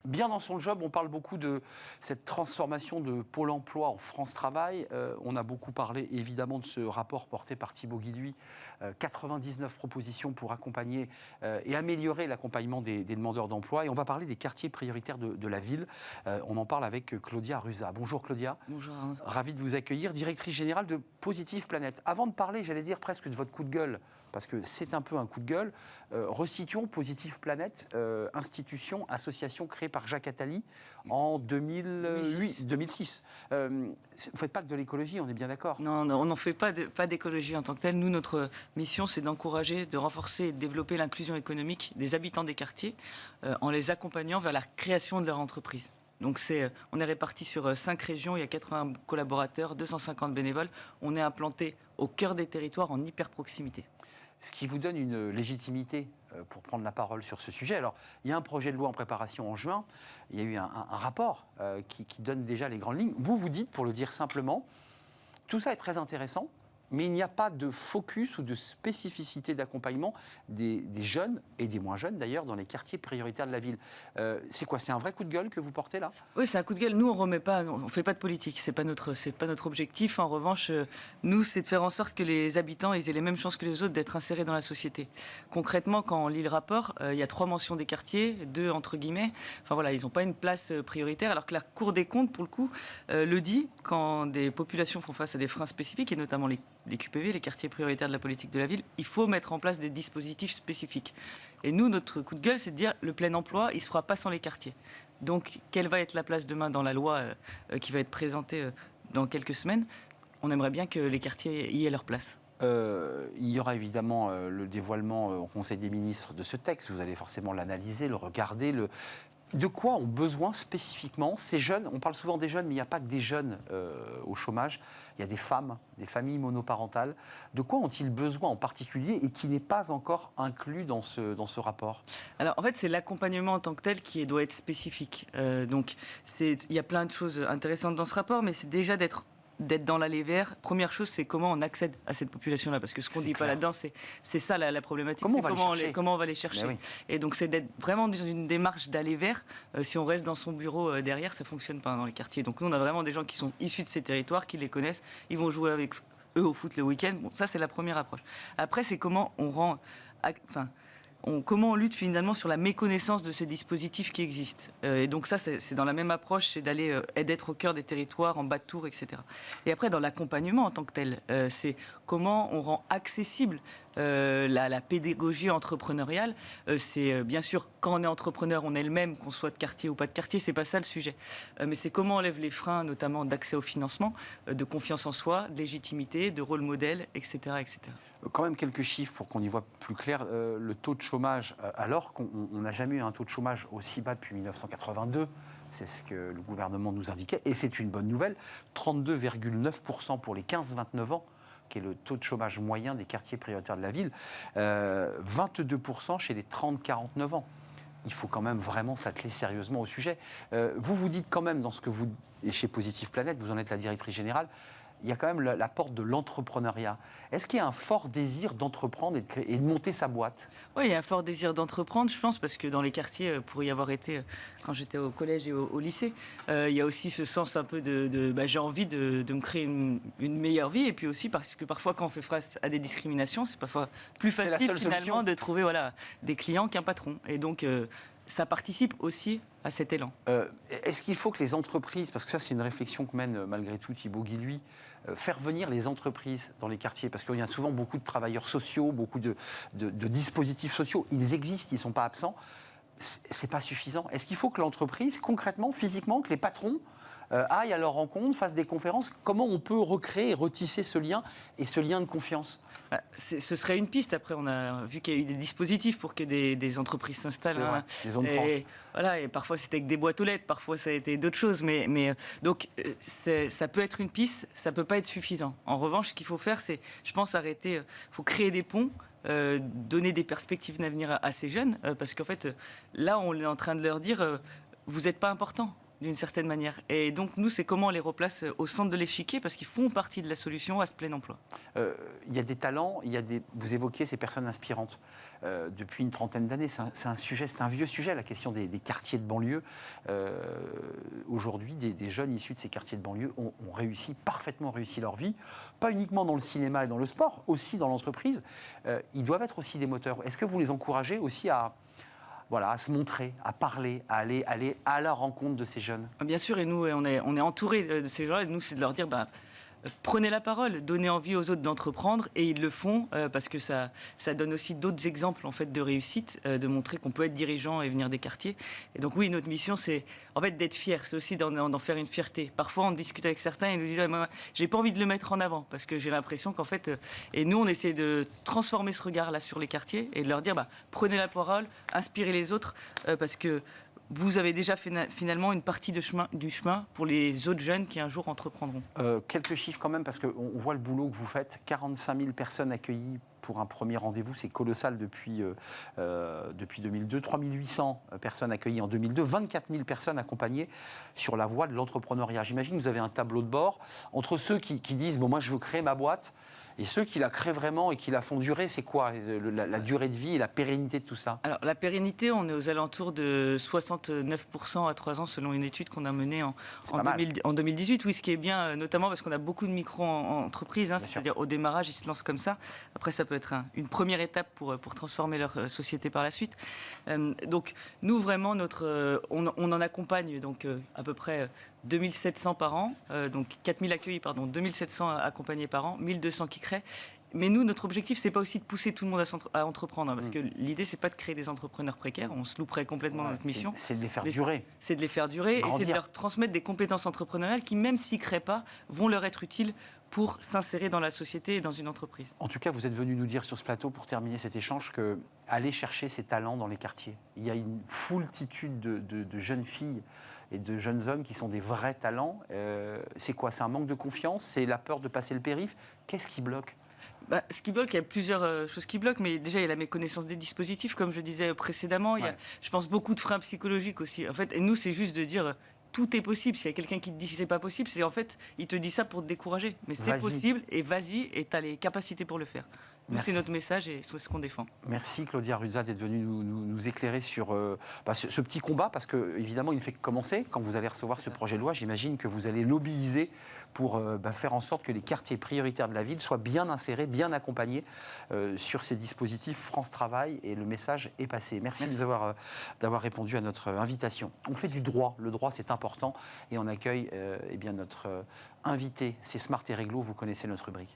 bien dans son job. On parle beaucoup de cette transformation de Pôle emploi en France Travail. On a beaucoup parlé évidemment de ce rapport porté par Thibaut Guilluy. 99 propositions pour accompagner et améliorer l'accompagnement des demandeurs d'emploi. Et on va parler des quartiers prioritaires de la ville. On en parle avec Claudia Ruza. Bonjour Claudia. Bonjour. Ravi de vous accueillir, directrice générale de Positive Planète. Avant de parler, j'allais dire presque de votre coup de gueule, parce que c'est un peu un coup de gueule, resituons Positive Planète, institution, association créée par Jacques Attali en 2006. Vous ne faites pas que de l'écologie, on est bien d'accord? Non, on n'en fait pas d'écologie en tant que telle. Nous, notre mission, c'est d'encourager, de renforcer et de développer l'inclusion économique des habitants des quartiers en les accompagnant vers la création de leur entreprise. Donc on est répartis sur 5 régions, il y a 80 collaborateurs, 250 bénévoles. On est implanté au cœur des territoires en hyper proximité. Ce qui vous donne une légitimité pour prendre la parole sur ce sujet. Alors, il y a un projet de loi en préparation en juin, il y a eu un rapport qui donne déjà les grandes lignes. Vous dites, pour le dire simplement, tout ça est très intéressant, mais il n'y a pas de focus ou de spécificité d'accompagnement des jeunes, et des moins jeunes d'ailleurs, dans les quartiers prioritaires de la ville. C'est quoi? C'est un vrai coup de gueule que vous portez là? Oui, c'est un coup de gueule. Nous, on fait pas de politique. C'est pas notre objectif. En revanche, nous, c'est de faire en sorte que les habitants aient les mêmes chances que les autres d'être insérés dans la société. Concrètement, quand on lit le rapport, il y a 3 mentions des quartiers, 2 entre guillemets. Enfin voilà, ils n'ont pas une place prioritaire, alors que la Cour des comptes, pour le coup, le dit quand des populations font face à des freins spécifiques, et notamment les QPV, les quartiers prioritaires de la politique de la ville, il faut mettre en place des dispositifs spécifiques. Et nous, notre coup de gueule, c'est de dire le plein emploi, il ne se fera pas sans les quartiers. Donc, quelle va être la place demain dans la loi qui va être présentée dans quelques semaines? On aimerait bien que les quartiers y aient leur place. Il y aura évidemment le dévoilement au Conseil des ministres de ce texte. Vous allez forcément l'analyser, le regarder. De quoi ont besoin spécifiquement ces jeunes? On parle souvent des jeunes, mais il n'y a pas que des jeunes au chômage. Il y a des femmes, des familles monoparentales. De quoi ont-ils besoin en particulier et qui n'est pas encore inclus dans ce rapport? Alors, en fait, c'est l'accompagnement en tant que tel qui doit être spécifique. Donc, il y a plein de choses intéressantes dans ce rapport, mais c'est déjà d'être dans l'allée vert. Première chose, c'est comment on accède à cette population-là. Parce que ce qu'on ne dit pas là-dedans, c'est ça la problématique. Comment on va les chercher. Oui. Et donc, c'est d'être vraiment dans une démarche d'aller vers. Si on reste dans son bureau derrière, ça ne fonctionne pas dans les quartiers. Donc, nous, on a vraiment des gens qui sont issus de ces territoires, qui les connaissent. Ils vont jouer avec eux au foot le week-end. Bon, ça, c'est la première approche. Après, c'est comment on rend... comment on lutte finalement sur la méconnaissance de ces dispositifs qui existent. Et donc ça, c'est dans la même approche, c'est d'être au cœur des territoires, en bas de tour, etc. Et après, dans l'accompagnement en tant que tel, c'est comment on rend accessible la pédagogie entrepreneuriale. C'est bien sûr, quand on est entrepreneur, on est le même, qu'on soit de quartier ou pas de quartier, c'est pas ça le sujet. Mais c'est comment on lève les freins, notamment d'accès au financement, de confiance en soi, de légitimité, de rôle modèle, etc., etc. Quand même quelques chiffres pour qu'on y voit plus clair. Le taux de chômage, alors qu'on n'a jamais eu un taux de chômage aussi bas depuis 1982, c'est ce que le gouvernement nous indiquait, et c'est une bonne nouvelle, 32,9% pour les 15-29 ans, qui est le taux de chômage moyen des quartiers prioritaires de la ville, 22% chez les 30-49 ans. Il faut quand même vraiment s'atteler sérieusement au sujet. Vous dites quand même, dans ce que vous, et chez Positive Planète, vous en êtes la directrice générale, il y a quand même la porte de l'entrepreneuriat. Est-ce qu'il y a un fort désir d'entreprendre et de monter sa boîte? Oui, il y a un fort désir d'entreprendre, je pense, parce que dans les quartiers, pour y avoir été quand j'étais au collège et au lycée, il y a aussi ce sens un peu j'ai envie de me créer une meilleure vie, et puis aussi parce que parfois, quand on fait face à des discriminations, c'est parfois plus facile finalement de trouver des clients qu'un patron. Et donc, ça participe aussi à cet élan. Est-ce qu'il faut que les entreprises, parce que ça c'est une réflexion que mène malgré tout Thibaut Guilluy, faire venir les entreprises dans les quartiers, parce qu'il y a souvent beaucoup de travailleurs sociaux, beaucoup de dispositifs sociaux, ils existent, ils ne sont pas absents, c'est pas suffisant. Est-ce qu'il faut que l'entreprise, concrètement, physiquement, que les patrons aillent à leur rencontre, fassent des conférences? Comment on peut recréer et retisser ce lien et ce lien de confiance? Ce serait une piste. Après, on a vu qu'il y a eu des dispositifs pour que des entreprises s'installent. Les zones franches. Voilà, et parfois c'était avec des boîtes aux lettres, parfois ça a été d'autres choses. Donc, ça peut être une piste, ça ne peut pas être suffisant. En revanche, ce qu'il faut faire, c'est, je pense, arrêter. Il faut créer des ponts. Donner des perspectives d'avenir à ces jeunes, parce qu'en fait, là, on est en train de leur dire, vous n'êtes pas important. d'une certaine manière. Et donc, nous, c'est comment on les replace au centre de l'échiquier, parce qu'ils font partie de la solution à ce plein emploi. Il y a des talents, vous évoquiez ces personnes inspirantes. Depuis une trentaine d'années, c'est un vieux sujet, la question des quartiers de banlieue. Aujourd'hui, des jeunes issus de ces quartiers de banlieue ont parfaitement réussi leur vie, pas uniquement dans le cinéma et dans le sport, aussi dans l'entreprise. Ils doivent être aussi des moteurs. Est-ce que vous les encouragez aussi à se montrer, à parler, à aller à la rencontre de ces jeunes? Bien sûr, et nous, on est entourés de ces gens-là, et nous, c'est de leur dire, prenez la parole, donnez envie aux autres d'entreprendre, et ils le font parce que ça donne aussi d'autres exemples en fait de réussite, de montrer qu'on peut être dirigeant et venir des quartiers. Et donc oui, notre mission, c'est en fait d'être fier, c'est aussi d'en faire une fierté. Parfois, on discute avec certains et ils nous disent, moi, j'ai pas envie de le mettre en avant parce que j'ai l'impression qu'en fait, et nous, on essaie de transformer ce regard-là sur les quartiers et de leur dire, prenez la parole, inspirez les autres, parce que vous avez déjà fait finalement une partie du chemin pour les autres jeunes qui un jour entreprendront. Quelques chiffres quand même, parce qu'on voit le boulot que vous faites. 45 000 personnes accueillies pour un premier rendez-vous, c'est colossal depuis 2002. 3 800 personnes accueillies en 2002. 24 000 personnes accompagnées sur la voie de l'entrepreneuriat. J'imagine que vous avez un tableau de bord entre ceux qui disent « moi je veux créer ma boîte », et ceux qui la créent vraiment et qui la font durer, c'est quoi la durée de vie et la pérennité de tout ça? Alors, la pérennité, on est aux alentours de 69% à 3 ans, selon une étude qu'on a menée en 2018. Oui, ce qui est bien, notamment parce qu'on a beaucoup de micro-entreprises, c'est-à-dire au démarrage, ils se lancent comme ça. Après, ça peut être une première étape pour transformer leur société par la suite. Donc, nous, vraiment, on en accompagne donc, à peu près 2700 par an, donc 4000 accueillis, 2700 accompagnés par an, 1200 qui créent. Mais nous, notre objectif, c'est pas aussi de pousser tout le monde à entreprendre, parce que l'idée, c'est pas de créer des entrepreneurs précaires. On se louperait complètement dans notre mission. C'est de les faire durer. C'est de les faire durer, grandir. et c'est de leur transmettre des compétences entrepreneuriales qui, même s'ils créent pas, vont leur être utiles pour s'insérer dans la société et dans une entreprise. En tout cas, vous êtes venu nous dire sur ce plateau, pour terminer cet échange, que aller chercher ces talents dans les quartiers. Il y a une foultitude de jeunes filles et de jeunes hommes qui sont des vrais talents. C'est quoi? C'est un manque de confiance? C'est la peur de passer le périph'? Qu'est-ce qui bloque? Ce qui bloque, il y a plusieurs choses qui bloquent, mais déjà, il y a la méconnaissance des dispositifs, comme je disais précédemment. Il y a, je pense, beaucoup de freins psychologiques aussi. En fait, et nous, c'est juste de dire tout est possible. S'il y a quelqu'un qui te dit que c'est pas possible, c'est en fait, il te dit ça pour te décourager. Mais c'est possible, et vas-y, et tu as les capacités pour le faire. C'est notre message et c'est ce qu'on défend. Merci Claudia Ruzza d'être venue nous éclairer sur ce petit combat, parce que évidemment il ne fait que commencer. Quand vous allez recevoir ce projet de loi, j'imagine que vous allez lobbyiser pour faire en sorte que les quartiers prioritaires de la ville soient bien insérés, bien accompagnés sur ces dispositifs France Travail, et le message est passé. Merci. D'avoir répondu à notre invitation. On fait du droit, le droit c'est important, et on accueille notre invité, c'est Smart et Réglo, vous connaissez notre rubrique.